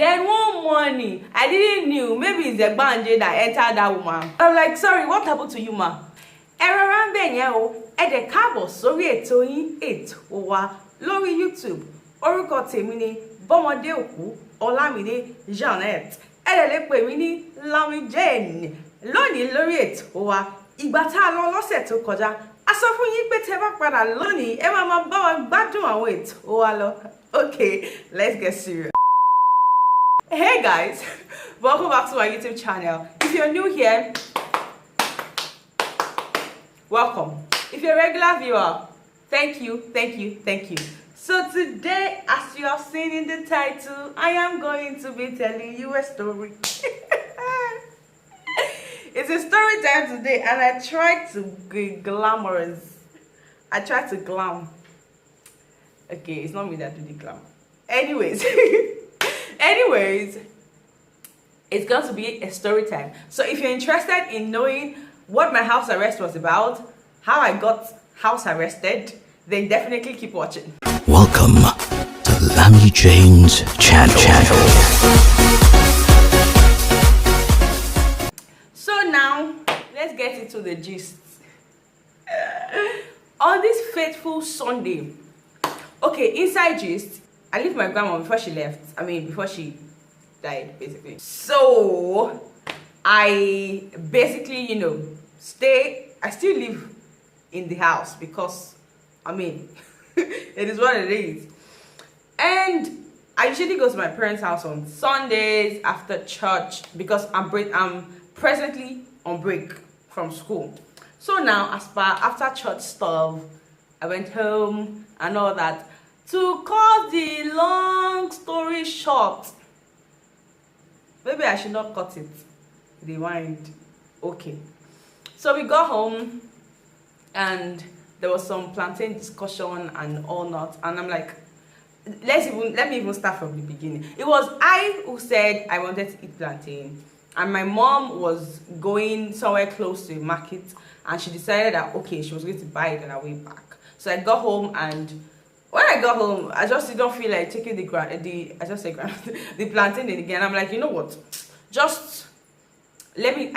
Then one morning, I didn't know, maybe it's the banje that entered that woman. I'm like, sorry, what happened to you, ma? Ẹ dẹ̀ káàbọ̀ sórí ètò yín ètò wa lórí YouTube. Orúkọ tèmi ni Bọ́mọdé Òkú Ọlámídé Janet. Ẹ dẹ̀ lè pè mí ní Lammy Jane. Lónìí lórí ètò wa, ìgbà tá a lọ lọ́sẹ̀ tó kọjá, a sọ fún yín pé tẹ́ bá padà lónìí, ẹ máa bá wa gbádùn àwọn ètò wa lọ. Okay, let's get serious. Hey guys, welcome back to my YouTube channel. If you're new here, welcome. If you're a regular viewer, thank you. So today, as you have seen in the title, I am going to be telling you a story. It's a story time today, and I tried to be glamorous. I tried to glam. Okay, it's not me that do the glam. Anyways, it's going to be a story time. So if you're interested in knowing what my house arrest was about, how I got house arrested, then definitely keep watching. Welcome to Lammy Jane's channel. So now, let's get into the gist. On this fateful Sunday, okay, inside gist, I lived my grandma before she left. I mean, before she died, basically. So, I basically, I still live in the house because, I mean, it is what it is. And I usually go to my parents' house on Sundays after church because I'm presently on break from school. So now, after church stuff, I went home and all that. To cut the long story short, maybe I should not cut it. Rewind. Okay. So we got home and there was some plantain discussion and all not. And I'm like, let me even start from the beginning. It was I who said I wanted to eat plantain. And my mom was going somewhere close to a market and she decided that, okay, she was going to buy it on her way back. So I got home, and when I got home, I just didn't feel like taking the plantain again. I'm like, you know what? I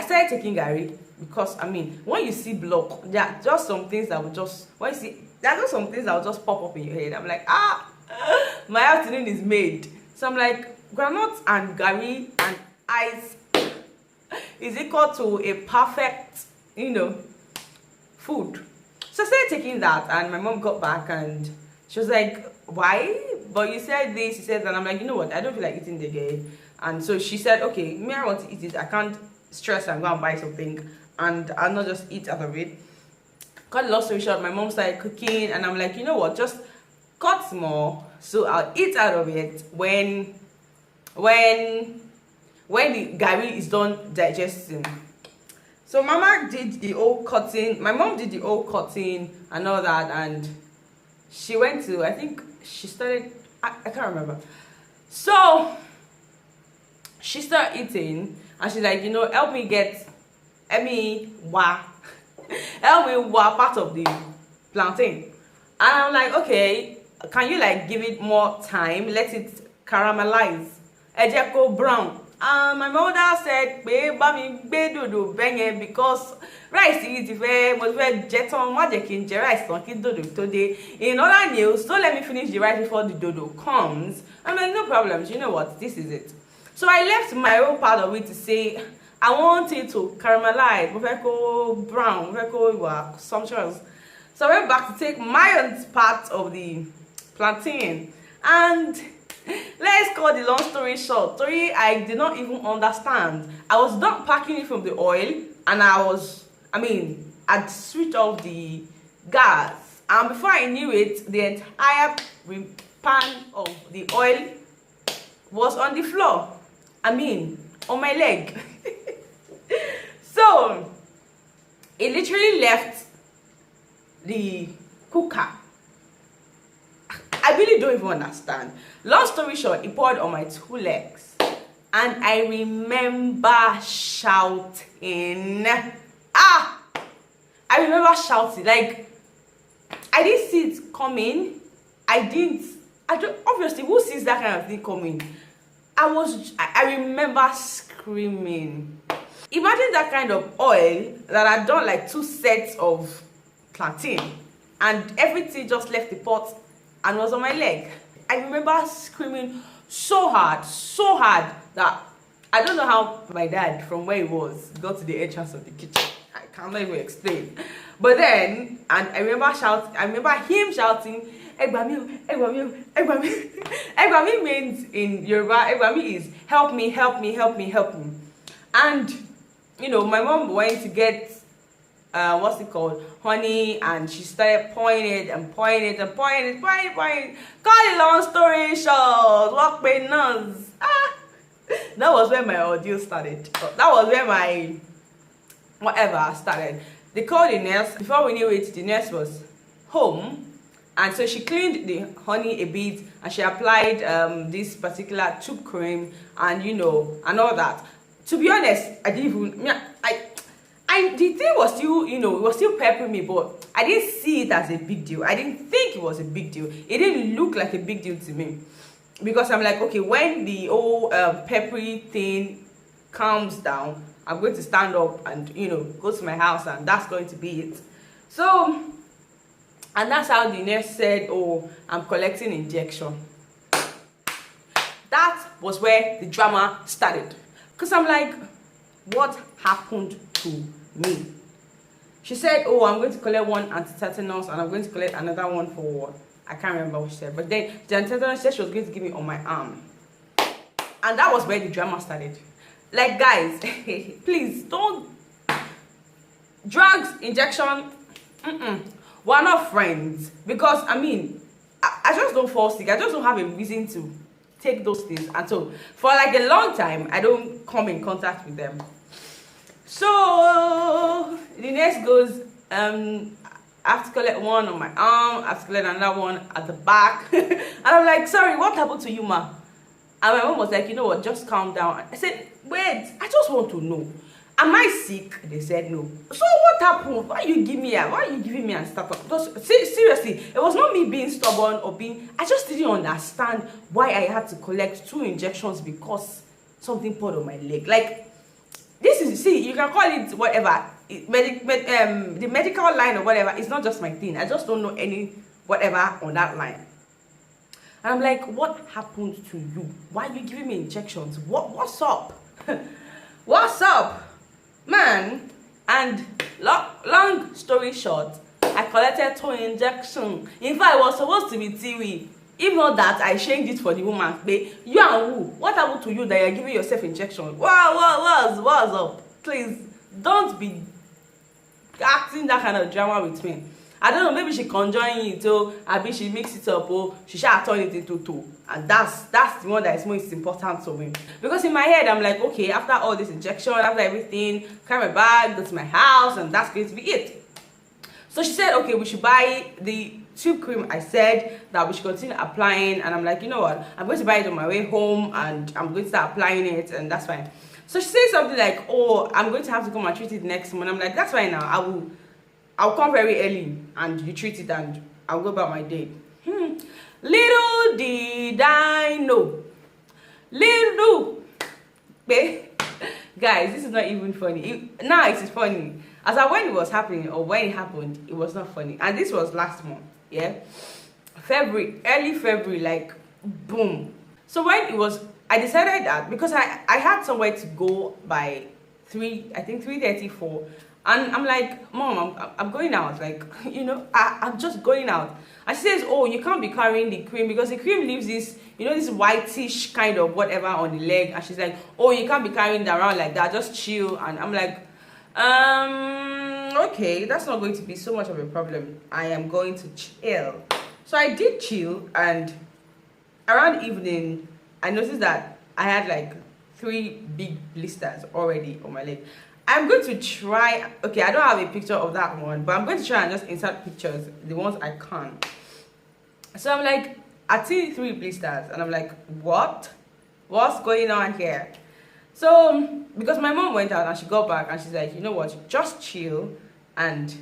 started taking Gary because, I mean, when you see block, there are just some things that will just, pop up in your head. I'm like, my afternoon is made. So I'm like, granuts and Gary and ice is equal to a perfect, food. So I started taking that, and my mom got back and she was like, why? But you said this, you said that. And I'm like, you know what? I don't feel like eating the again. And so she said, okay, me, I want to eat it. I can't stress and go and buy something, and I'll not just eat out of it. Cut the long story short, my mom started cooking, and I'm like, you know what? Just cut more, so I'll eat out of it when the gari is done digesting. So mama did the old cutting, my mom did the old cutting and all that, and she went to, I think she started, I can't remember. So she started eating, and she's like, help me wa part of the plantain. And I'm like, okay, can you give it more time, let it caramelize, go brown. And my mother said, because rice is in other news, don't let me finish the rice before the dodo comes. I'm like, no problems, you know what, this is it. So I left my own part of it to say, I want it to caramelize, brown, sumptuous. So I went back to take my own part of the plantain, and let's cut the long story short. I did not even understand. I was done packing it from the oil, and I'd switched off the gas, and before I knew it, the entire pan of the oil was on the floor. On my leg. So it literally left the cooker. I really don't even understand. Long story short, it poured on my two legs, and I remember shouting. Like, I didn't see it coming. Obviously, who sees that kind of thing coming? I remember screaming. Imagine that kind of oil that I'd done like 2 sets of plantain and everything just left the pot and was on my leg. I remember screaming so hard that I don't know how my dad, from where he was, got to the entrance of the kitchen. I cannot even explain. But then, and I remember him shouting, Egbami, Egbami, Egbami. Egbami means in Yoruba, Egbami is help me, help me, help me, help me. And, you know, my mom went to get, what's it called, honey, and she started pouring it. Cut a long story short, what pain nuns. That was where my ordeal started. That was where my whatever started. They called the nurse. Before we knew it, the nurse was home, and so she cleaned the honey a bit and she applied this particular tube cream and, you know, and all that. To be honest, I didn't even, the thing was still, you know, it was still peppering me, but I didn't see it as a big deal. I didn't think it was a big deal. It didn't look like a big deal to me, because I'm like, okay, when the old peppery thing calms down, I'm going to stand up and, you know, go to my house, and that's going to be it. So, and that's how the nurse said, oh, I'm collecting injection. That was where the drama started. Because I'm like, what happened to me? She said, oh, I'm going to collect one anti-tetanus and I'm going to collect another one for, I can't remember what she said. But then the anti-tetanus said she was going to give me on my arm. And that was where the drama started. Like, guys, please don't. Drugs, injection, we're not friends. Because, I mean, I just don't fall sick. I just don't have a reason to take those things. And so, for like a long time, I don't come in contact with them. So, the next goes, I have to collect one on my arm, I have to collect another one at the back. And I'm like, sorry, what happened to you, ma? And my mom was like, you know what, just calm down. I said, wait, I just want to know. Am I sick? They said no. So what happened? Why are you giving me and stuff? Because seriously, it was not me being stubborn or being, I just didn't understand why I had to collect 2 injections because something poured on my leg. Like, this is, see, you can call it whatever, the medical line or whatever. It's not just my thing. I just don't know any whatever on that line. And I'm like, what happened to you? Why are you giving me injections? What's up? What's up, man? And long story short, I collected 2 injections. In fact, it was supposed to be TV. If not that, I changed it for the woman. But you and who? What happened to you that you're giving yourself injection? What's up? Please, don't be acting that kind of drama with me. I don't know, maybe she conjoin it, or maybe she mix it up, or she shall turn it into 2. And that's the one that is most important to me. Because in my head, I'm like, okay, after all this injection, after everything, carry my bag, go to my house, and that's going to be it. So she said, okay, we should buy the tube cream. I said that we should continue applying, and I'm like, you know what, I'm going to buy it on my way home, and I'm going to start applying it, and that's fine. So she said something like, oh, I'm going to have to come and treat it next month. I'm like, that's fine now, I'll come very early and you treat it and I'll go about my day. Little did I know. Guys, this is not even funny. Now it is funny. As I when it was happening, or when it happened, it was not funny. And this was last month, yeah? Early February, like, boom. So when it was, I decided that, because I had somewhere to go by 3:34. And I'm like, Mom, I'm going out. Like, you know, I'm just going out. And she says, oh, you can't be carrying the cream because the cream leaves this, you know, this whitish kind of whatever on the leg. And she's like, oh, you can't be carrying it around like that. Just chill. And I'm like, okay, that's not going to be so much of a problem. I am going to chill. So I did chill. And around evening, I noticed that I had like 3 big blisters already on my leg. I'm going to try, okay, I don't have a picture of that one, but I'm going to try and just insert pictures, the ones I can. So I'm like, I see 3 blisters, and I'm like, what's going on here? So, because my mom went out and she got back and she's like, you know what, just chill and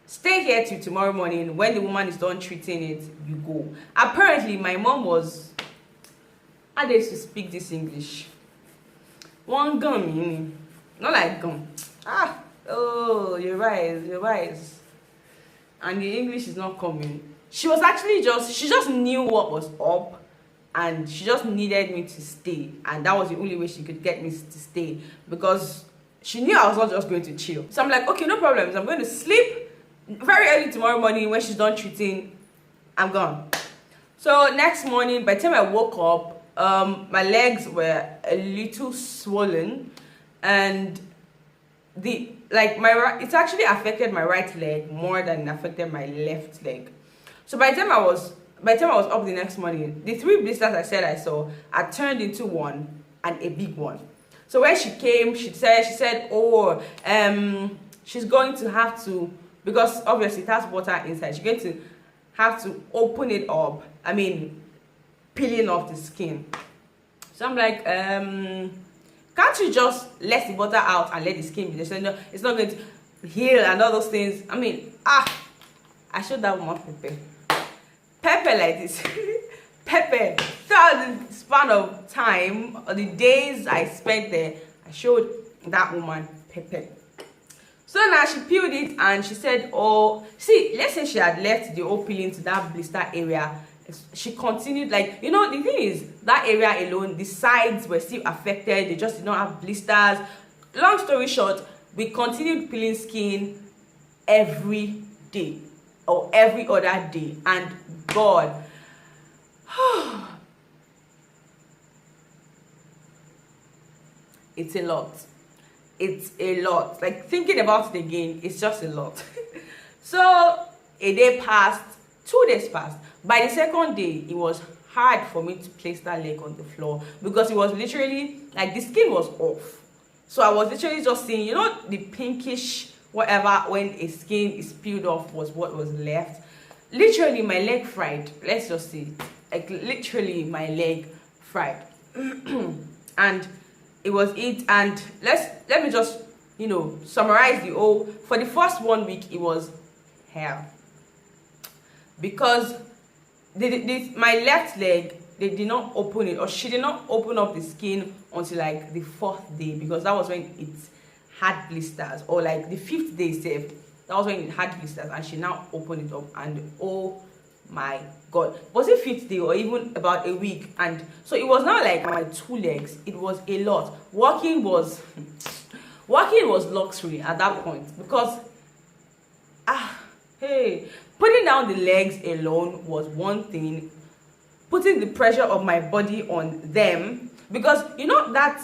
stay here till tomorrow morning. When the woman is done treating it, you go. Apparently, my mom was how they used to speak this English. One gun meaning, not like gun. Oh, you're right. And the English is not coming. She was actually she just knew what was up, and she just needed me to stay, and that was the only way she could get me to stay, because she knew I was not just going to chill. So I'm like, okay, no problems. I'm going to sleep very early tomorrow morning. When she's done treating, I'm gone. So next morning, by the time I woke up, my legs were a little swollen, and it's actually affected my right leg more than it affected my left leg. So by the time I was up the next morning, the 3 blisters I said I saw had turned into one, and a big one. So when she came, she said, oh, she's going to have to, because obviously it has water inside, she's going to have to open it up. I mean, peeling off the skin. So I'm like, can't you just let the water out and let the skin be there? No, it's not going to heal and all those things. I mean, I showed that woman pepper like this. Pepper. Throughout the span of time, or the days I spent there, I showed that woman pepper. So now she peeled it, and she said, oh, see, let's say she had left the whole peeling to that blister area. She continued, like, you know, the thing is, that area alone, the sides were still affected. They just did not have blisters. Long story short, we continued peeling skin every day, or every other day, and God, it's a lot. It's a lot. Like, thinking about it again, it's just a lot. So a day passed, 2 days passed. By the second day, it was hard for me to place that leg on the floor, because it was literally like the skin was off. So I was literally just seeing, you know, the pinkish whatever when a skin is peeled off was what was left. Literally my leg fried. Let's just say, like, literally my leg fried. And it was it. And let me just, you know, summarize the whole. For the first 1 week, it was hell, because my left leg, they did not open it, or she did not open up the skin until like the 4th day, because that was when it had blisters, or like the 5th day safe, that was when it had blisters, and she now opened it up, and oh my God, was it 5th day or even about a week? And so it was not like my 2 legs, it was a lot. Walking was luxury at that point, because hey, putting down the legs alone was one thing. Putting the pressure of my body on them, because you know that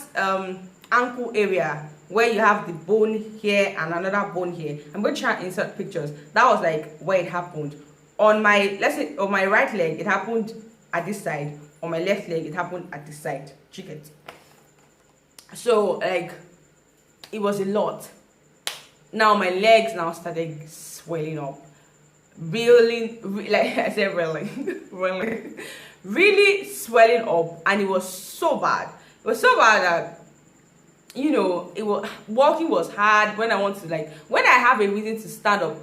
ankle area where you have the bone here and another bone here. I'm going to try and insert pictures. That was like where it happened. On my, let's say, on my right leg, it happened at this side. On my left leg, it happened at this side. Chicken. So like, it was a lot. Now my legs now started swelling up. Really, like I said, really swelling up, and it was so bad. It was so bad that, you know, walking was hard. When I have a reason to stand up,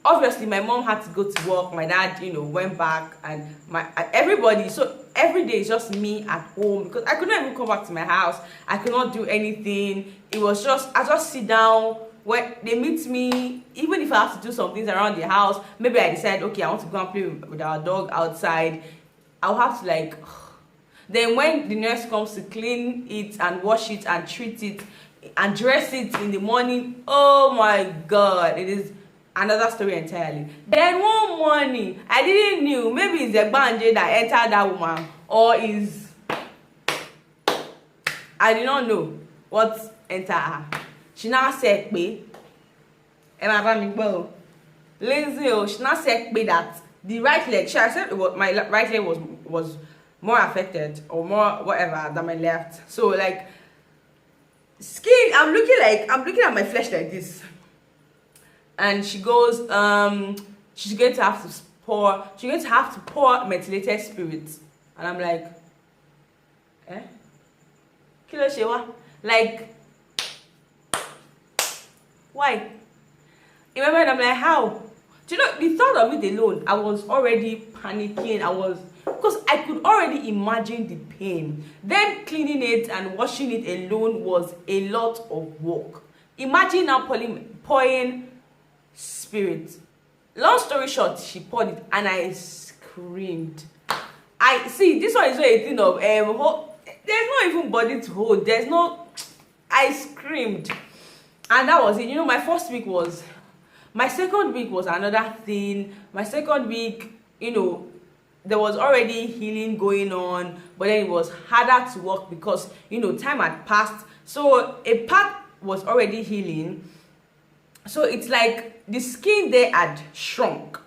obviously my mom had to go to work, my dad, you know, went back, and everybody. So every day is just me at home, because I could not even come back to my house. I could not do anything. It was just, I just sit down. When they meet me, even if I have to do some things around the house, maybe I decide, okay, I want to go and play with our dog outside, I'll have to like, then when the nurse comes to clean it and wash it and treat it and dress it in the morning, oh my God, it is another story entirely. Then one morning, I didn't know, maybe it's the banje that entered that woman, or is, I did not know what entered her. She now said, "Be, Lindsay, she now said, that the right leg." She said my right leg was more affected, or more whatever, than my left. So like, skin, I'm looking at my flesh like this, and she goes, she's going to have to pour methylated spirits, and I'm like, kilo shewa, like. Why? Remember, and I'm like, how? Do you know, the thought of it alone, I was already panicking. because I could already imagine the pain. Then cleaning it and washing it alone was a lot of work. Imagine now pouring spirit. Long story short, she poured it and I screamed. I see, this one is not a thing of there's not even body to hold. There's no, I screamed. And that was it. You know, my first week was, my second week was another thing. My second week, you know, there was already healing going on, but then it was harder to work because, you know, time had passed. So a part was already healing. So it's like the skin there had shrunk.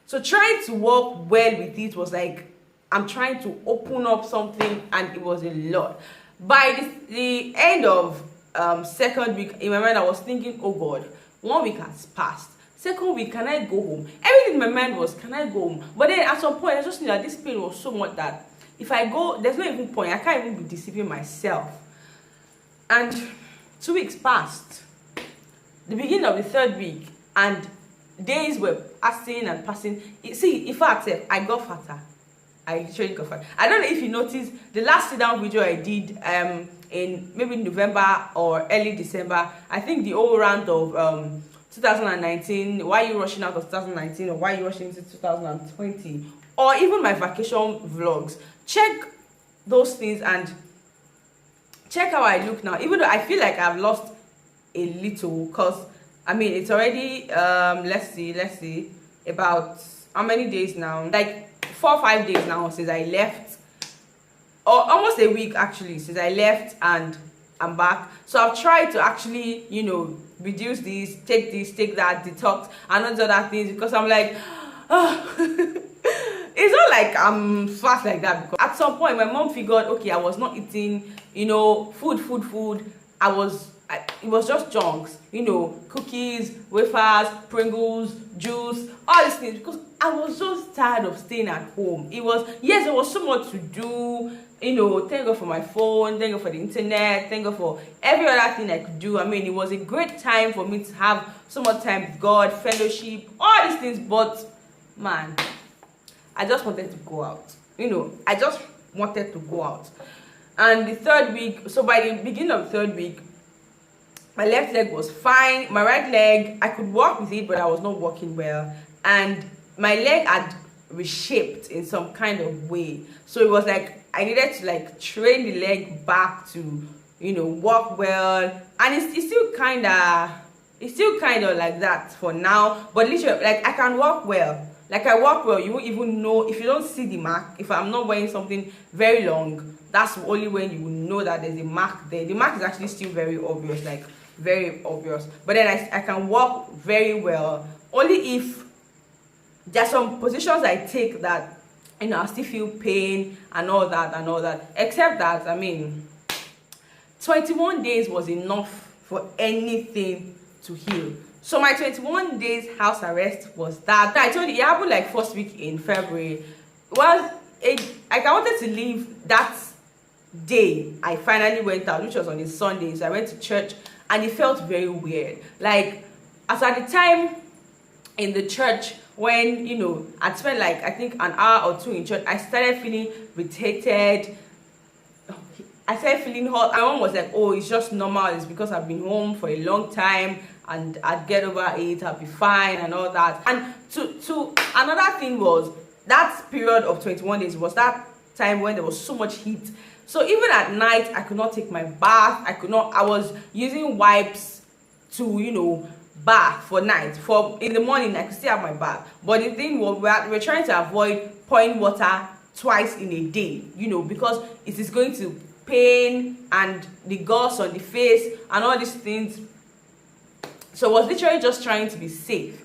So trying to work well with it was like, I'm trying to open up something, and it was a lot. By the end of second week, in my mind I was thinking, oh God, 1 week has passed. Second week, can I go home? Everything in my mind was, can I go home? But then at some point I just knew that this pain was so much that if I go, there's no even point. I can't even be deceiving myself. And 2 weeks passed. The beginning of the third week, and days were passing and passing. See, in fact, I got fatter. I literally got fat. I don't know if you noticed the last sit down video I did in maybe November or early December. I think the whole round of 2019, why you rushing out of 2019, or why you rushing into 2020, or even my vacation vlogs. Check those things and check how I look now. Even though I feel like I've lost a little, because I mean it's already let's see about how many days now, like 4 or 5 days now since I left, or almost a week actually since I left, and I'm back. So I've tried to actually, you know, reduce this, take that, detox, and all the other things, because I'm like, oh. It's not like I'm fast like that, because at some point my mom figured, okay, I was not eating, you know, food. It was just junks, you know, cookies, wafers, Pringles, juice, all these things, because I was just tired of staying at home. It was, yes, there was so much to do, you know, thank God for my phone, thank God for the internet, thank God for every other thing I could do. I mean, it was a great time for me to have so much time with God, fellowship, all these things, but man, I just wanted to go out. You know, I just wanted to go out. And the third week, so by the beginning of the third week, my left leg was fine. My right leg, I could walk with it, but I was not walking well. And my leg had reshaped in some kind of way. So it was like I needed to like train the leg back to, you know, walk well. And it's still kind of like that for now. But literally, like I can walk well. Like I walk well, you won't even know if you don't see the mark. If I'm not wearing something very long, that's only when you will know that there's a mark there. The mark is actually still very obvious, like very obvious. But then I can walk very well. Only if there are some positions I take that, you know, I still feel pain and all that. Except that, I mean, 21 days was enough for anything to heal. So my 21 days house arrest was that. I told you it happened like first week in February. Well, I wanted to leave that day. I finally went out, which was on a Sunday. So I went to church, and it felt very weird. Like, as at the time in the church, when, you know, I'd spent like, I think an hour or two in church, I started feeling irritated. I started feeling hot. My mom was like, oh, it's just normal. It's because I've been home for a long time, and I'd get over it, I'll be fine, and all that. And to another thing was, that period of 21 days was that time when there was so much heat. So even at night, I could not take my bath. I was using wipes to, you know, bath for night. For in the morning, I could still have my bath. But the thing was, we're trying to avoid pouring water twice in a day, you know, because it is going to pain and the gauze on the face and all these things. So I was literally just trying to be safe.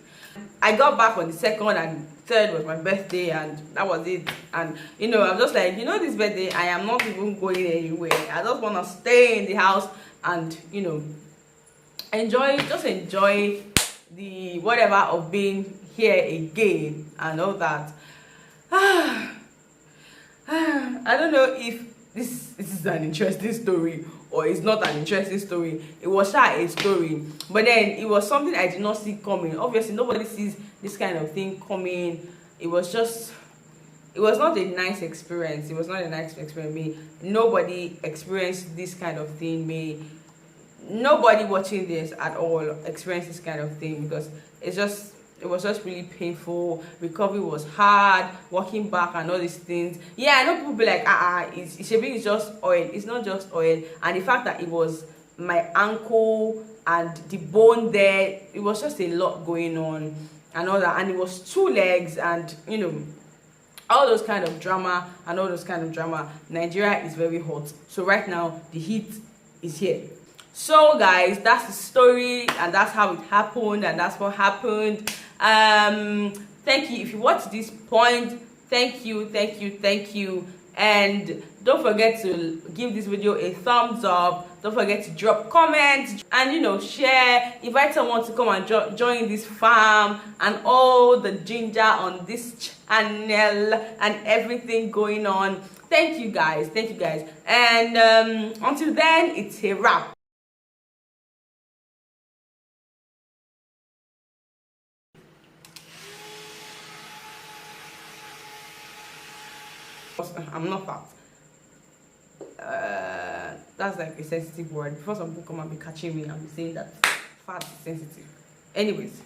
I got back on the second, and third was my birthday, and that was it. And you know, I'm just like, you know, this birthday I am not even going anywhere. I just want to stay in the house and, you know, enjoy the whatever of being here again and all that. I don't know if this is an interesting story or it's not an interesting story. It was a story, but then it was something I did not see coming. Obviously nobody sees this kind of thing coming. It was just it was not a nice experience. It was not a nice experience. Me, nobody experienced this kind of thing. Me, nobody watching this at all experienced this kind of thing, because it was just really painful. Recovery was hard, walking back and all these things. Yeah, I know people be like, it's just oil. It's not just oil. And the fact that it was my ankle and the bone there, it was just a lot going on and all that. And it was 2 legs, and you know, all those kind of drama and all those kind of drama. Nigeria is very hot, so right now the heat is here. So guys, that's the story, and that's how it happened, and that's what happened. Thank you if you watched this point. Thank you, and don't forget to give this video a thumbs up. Don't forget to drop comments, and you know, share, invite someone to come and join this farm and all the ginger on this channel and everything going on. Thank you guys, and until then, it's a wrap. I'm not fat. That's like a sensitive word. Before some people come and be catching me and be saying that fat is sensitive. Anyways.